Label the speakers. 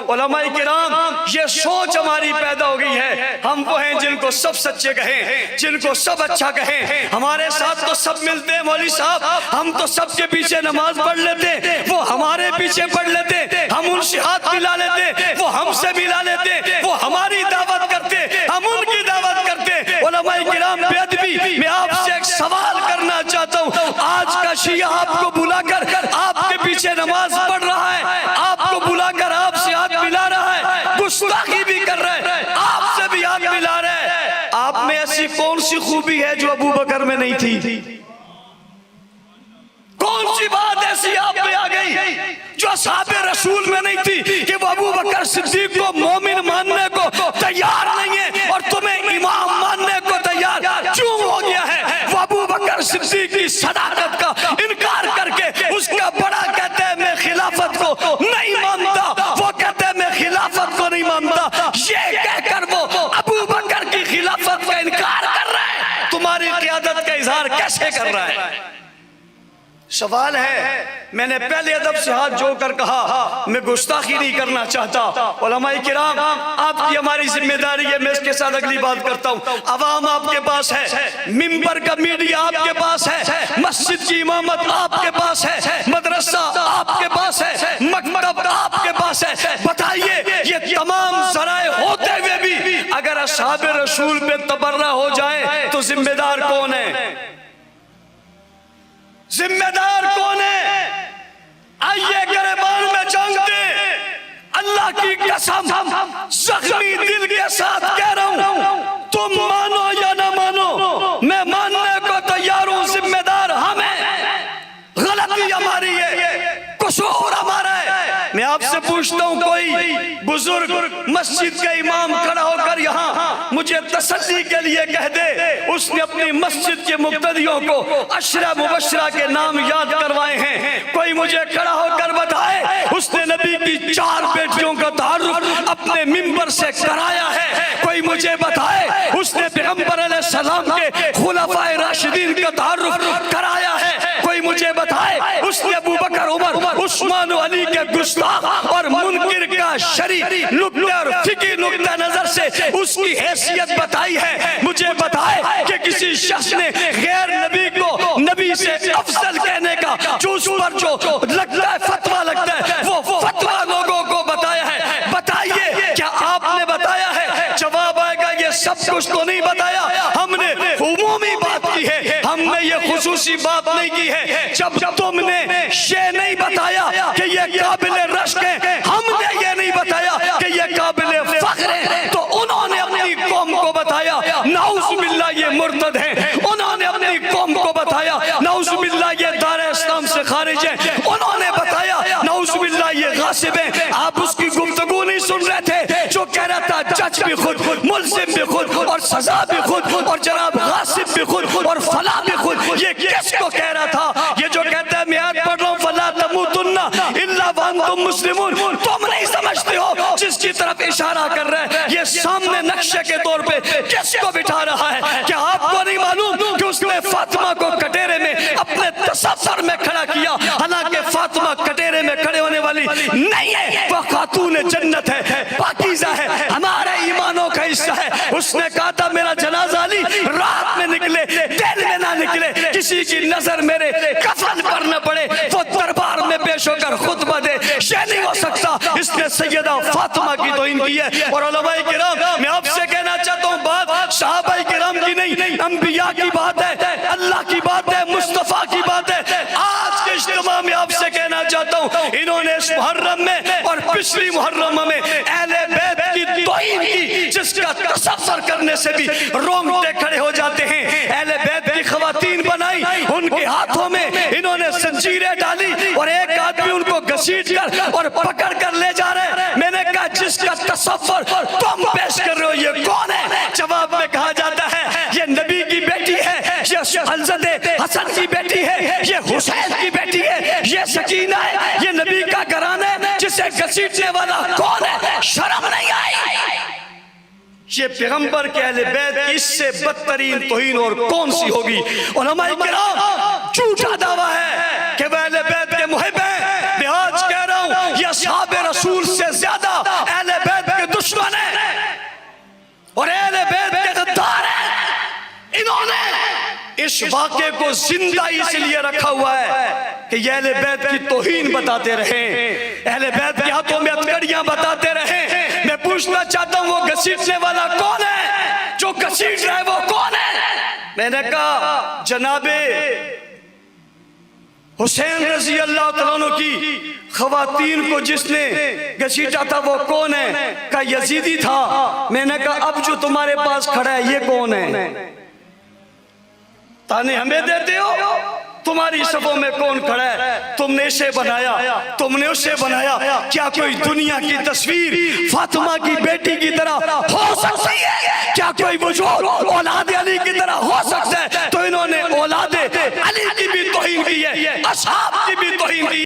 Speaker 1: علماء کرام یہ سوچ ہماری پیدا ہو گئی ہے، ہم وہ ہیں جن کو سب سچے کہیں، جن کو سب اچھا کہیں، ہمارے ساتھ تو سب ملتے ہیں مولوی صاحب، ہم تو سب کے پیچھے نماز پڑھ لیتے، وہ ہمارے پیچھے پڑھ لیتے، ہم ان سے ہاتھ ملا لیتے، وہ ہم سے ملا لیتے، وہ ہماری دعوت کرتے، ہم ان کی دعوت کرتے۔ علماء کرام بے ادبی، میں آپ سے ایک سوال کرنا چاہتا ہوں، آج کا شیعہ آپ کو بلا کر آپ کے پیچھے نماز پڑھ رہا ہے، آپ کو بلا کر آپ سے ہاتھ ملا رہا ہے، گستاخی بھی کر رہا ہے، آپ سے بھی ہاتھ ملا رہا ہے، آپ میں ایسی کون سی خوبی ہے جو ابو بکر میں نہیں تھی؟ کون سی بات ایسی آپ میں آ گئی جو اصحاب رسول میں نہیں تھی کہ وہ ابو بکر صدیق کو مومن ماننے کو تیار نہیں ہے اور تمہیں امام ماننے کو تیار کیوں ہو گیا ہے؟ وہ ابو بکر صدیق کی صداقت کا انکار کر کے اس کا بڑا کہتے ہیں میں خلافت کو نہیں مانتا، وہ کہتے ہیں میں خلافت کو نہیں مانتا، یہ کہہ کر وہ ابو بکر کی خلافت کا انکار کر رہا ہے، تمہاری قیادت کا اظہار کیسے کر رہا ہے؟ سوال ہے، میں نے پہلے ادب سے ہاتھ جوڑ کر کہا میں گستاخی نہیں کرنا چاہتا، علماء کرام آپ کی ہماری ذمہ داری ہے، میں اس کے ساتھ اگلی بات کرتا ہوں، عوام آپ کے پاس ہے، منبر کا میڈیا آپ کے پاس ہے، مسجد کی امامت آپ کے پاس ہے، مدرسہ آپ کے پاس ہے، مکتب آپ کے پاس ہے، بتائیے یہ تمام ذرائع ہوتے ہوئے بھی اگر اصحاب رسول پہ تبرہ ہو جائے تو ذمہ دار کون ہے؟ ذمہ دار کون ہے؟ آئیے گریبان میں جنگ دے، اللہ کی قسم زخمی دل کے ساتھ کہہ رہا ہوں، تم مانو یا نہ مانو میں ماننے کو تیار ہوں، ذمہ دار ہم ہیں، غلطی ہماری ہے، قصور ہمارا ہے۔ میں آپ سے پوچھتا ہوں کوئی بزرگ مسجد کا امام کھڑا ہو کر یہاں مجھے تسلی کے لیے کہہ دے اس نے اپنی مسجد کے مقتدیوں کو عشرہ مبشرہ کے نام یاد کروائے ہیں، کوئی مجھے کھڑا ہو کر بتائے اس نے نبی کی 4 بیٹیوں کا تعارف اپنے منبر سے کرایا ہے، کوئی مجھے بتائے اس نے پیغمبر علیہ السلام کے خلفائے راشدین کا تعارف کرایا ہے، کوئی مجھے بتائے اس نے ابو بکر عمر عثمان و علی کے گستاخ اور منکر کا شرعی نقطہ اور فقہی نقطہ نظر سے اس کی حیثیت بتائی ہے، مجھے بتائے کہ کسی شخص نے غیر نبی کو نبی سے افضل کہنے کا جو اس پر جو لگتا ہے فتویٰ لگتا ہے وہ فتویٰ لوگوں کو بتایا ہے، بتائیے کیا آپ نے بتایا ہے؟ جواب آئے گا یہ سب کچھ تو نہیں بتایا، ہم نے عمومی بات کی ہے، ہم نے یہ خصوصی بات نہیں کی ہے، جب تم نے یہ نہیں بتایا کہ یہ قابل رشک ہے، ہم نے یہ نہیں بتایا کہ یہ قابل فخر ہے، تو انہوں نے اپنی قوم کو بتایا نعوذ باللہ یہ مرتد ہیں، انہوں نے اپنی قوم کو بتایا نعوذ باللہ یہ دار اسلام سے خارج ہیں، انہوں نے بتایا نعوذ باللہ یہ غاصب ہیں، آپ اس کی گفتگو نہیں سن رہے تھے جو کہہ رہا تھا جج بھی خود، ملزم بھی خود اور سزا بھی خود اور جناب غاصب بھی خود اور فلاں بھی خود، یہ کس کو کہہ رہا تھا؟ یہ جو کہتا ہے میں آیت پڑھ رہا ہوں فَلَا تَمُوتُنَّ إِلَّا وَأَنْتُمْ مُسْلِمُونَ، تم نہیں سمجھتے ہو جس کی طرف اشارہ کر رہا ہے یہ سامنے نقشے کے طور پہ کس کو بٹھا رہا ہے؟ کیا آپ کو نہیں معلوم کہ اس نے فاطمہ کو کٹیرے میں اپنے تصور میں کھڑا کیا، حالانکہ فاطمہ کٹیرے میں کھڑے ہونے والی نہیں ہے، وہ خاتون جنت ہے، پاکیزہ ہے، ہمارے ایمانوں کا حصہ ہے، اس نے کہا تھا میرا جنازہ علی رات میں نکلے دن میں نہ نکلے، کسی کی نظر میرے کفن پر نہ پڑے، وہ دربار میں پیش ہو کر خطبہ دے، یہ نہیں ہو سکتا، اس نے سیدہ فاطمہ کی توہین کی ہے۔ اور علماء کرام میں آپ سے کہنا چاہتا ہوں بات صحابہ کرام کی نہیں، انبیاء کی بات ہے، اللہ کی بات ہے، مصطفیٰ کی بات ہے۔ آج کے اجتماع میں آپ سے کہنا چاہتا ہوں انہوں نے اس محرم میں اور پچھلی محرم میں اہل بیت کی توہین کی جس کا تصور کرنے سے بھی رونگٹے کھڑے ہو جاتے ہیں، اہل بیت کی خواتین بنائی، ان کے ہاتھوں میں انہوں نے زنجیریں ڈالی اور ایک آدمی ان کو گھسیٹ کر اور پکڑ کر لے جا رہے ہیں، میں نے کہا جس کا تصور تم پیش کر رہے ہو یہ کون ہے؟ جواب میں کہا جاتا ہے یہ نبی کی بیٹی ہے، یہ حضرت حسن کی بیٹی ہے، یہ حسین کی بیٹی ہے، یہ سکینہ ہے، یہ نبی کا گھرانہ ہے، جسے گھسیٹنے والا کون ہے؟ شرم نہیں آئی؟ یہ پیغمبر کے اہل بیت کی اس سے بدترین توہین اور کون سی ہوگی؟ علماء کرام جھوٹا دعویٰ ہے کہ وہ اہل بیت کے محب ہیں، میں آج کہہ رہا ہوں یہ اصحاب رسول سے زیادہ اس واقعے کو زندہ اس لیے رکھا ہوا ہے کہ یہ اہل بیت کی توہین بتاتے رہیں، اہل بیت کے ہاتھوں میں ہتھکڑیاں بتاتے رہیں۔ میں پوچھنا چاہتا ہوں وہ گھسیٹنے والا کون ہے؟ جو گھسیٹ رہا ہے وہ کون ہے؟ میں نے کہا جناب حسین رضی اللہ تعالیٰ عنہ کی خواتین کو جس نے گھسیٹا تھا وہ کون ہے؟ کہا یزیدی تھا۔ میں نے کہا اب جو تمہارے پاس کھڑا ہے یہ کون ہے؟ تانے ہمیں دیتے ہو؟ تمہاری صفوں میں کون کھڑا ہے؟ تم نے اسے بنایا، تم نے اسے بنایا۔ کیا کوئی دنیا کی تصویر فاطمہ کی بیٹی کی طرح ہو سکتی ہے؟ کیا کوئی وجود اولاد علی کی طرح ہو سکتا ہے؟ تو انہوں نے اولاد علی کی بھی توہین کی ہے، اصحاب کی بھی توہین کی ہے۔